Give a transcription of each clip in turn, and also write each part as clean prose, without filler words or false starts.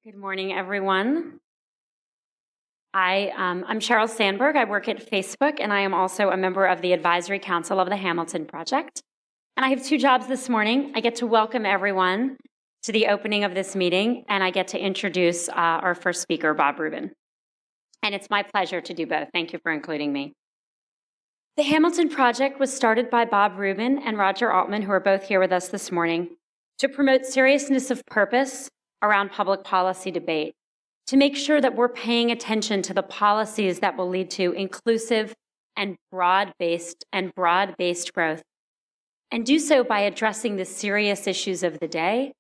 Good morning, everyone. I'm Sheryl Sandberg. I work at Facebook, and I am also a member of the Advisory Council of the Hamilton Project. And I have two jobs this morning. I get to welcome everyone to the opening of this meeting, and I get to introduce our first speaker, Bob Rubin. And it's my pleasure to do both. Thank you for including me. The Hamilton Project was started by Bob Rubin and Roger Altman, who are both here with us this morning, to promote seriousness of purpose around public policy debate, to make sure that we're paying attention to the policies that will lead to inclusive and broad-based growth, and do so by addressing the serious issues of the day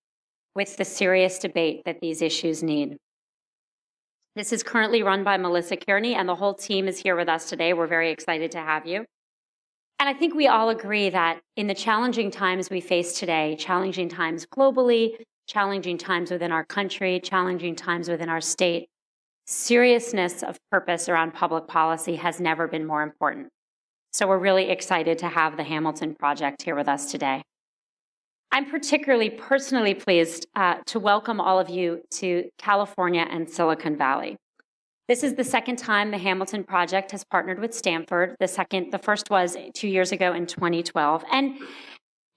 with the serious debate that these issues need. This is currently run by Melissa Kearney, and the whole team is here with us today. We're very excited to have you. And I think we all agree that in the challenging times we face today, challenging times globally, challenging times within our country, challenging times within our state, seriousness of purpose around public policy has never been more important. So we're really excited to have the Hamilton Project here with us today. I'm particularly personally pleased to welcome all of you to California and Silicon Valley. This is the second time the Hamilton Project has partnered with Stanford. The first was 2 years ago in 2012. And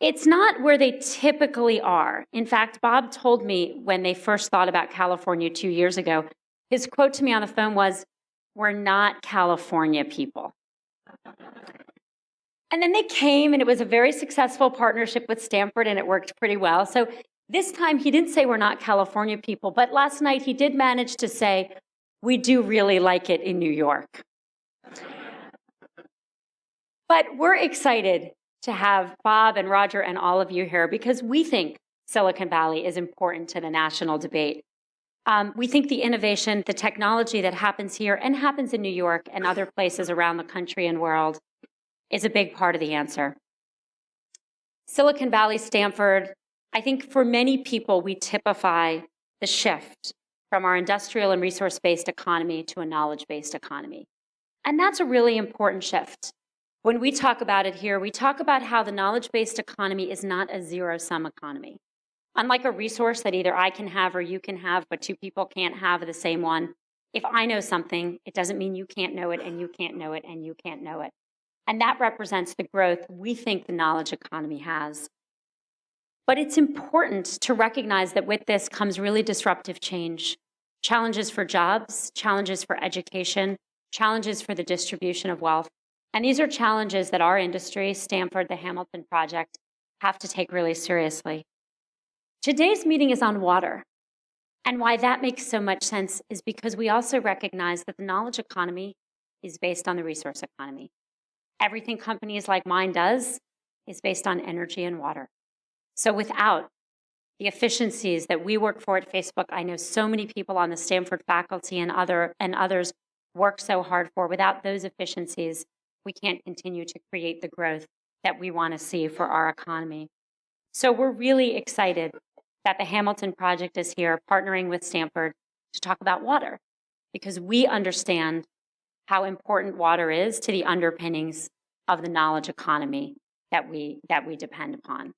it's not where they typically are. In fact, Bob told me when they first thought about California 2 years ago, his quote to me on the phone was, "We're not California people." And then they came, and it was a very successful partnership with Stanford, and it worked pretty well. So this time he didn't say we're not California people, but last night he did manage to say, "We do really like it in New York." But we're excited to have Bob and Roger and all of you here because we think Silicon Valley is important to the national debate. We think the innovation, the technology that happens here and happens in New York and other places around the country and world is a big part of the answer. Silicon Valley, Stanford, I think for many people, we typify the shift from our industrial and resource-based economy to a knowledge-based economy. And that's a really important shift. When we talk about it here, we talk about how the knowledge-based economy is not a zero-sum economy. Unlike a resource that either I can have or you can have, but two people can't have the same one, if I know something, it doesn't mean you can't know it and you can't know it and you can't know it. And that represents the growth we think the knowledge economy has. But it's important to recognize that with this comes really disruptive change. Challenges for jobs, challenges for education, challenges for the distribution of wealth. And these are challenges that our industry, Stanford, the Hamilton Project, have to take really seriously. Today's meeting is on water. And why that makes so much sense is because we also recognize that the knowledge economy is based on the resource economy. Everything companies like mine does is based on energy and water. So without the efficiencies that we work for at Facebook, I know so many people on the Stanford faculty and others work so hard for. Without those efficiencies, we can't continue to create the growth that we want to see for our economy. So we're really excited that the Hamilton Project is here partnering with Stanford to talk about water, because we understand how important water is to the underpinnings of the knowledge economy that we depend upon.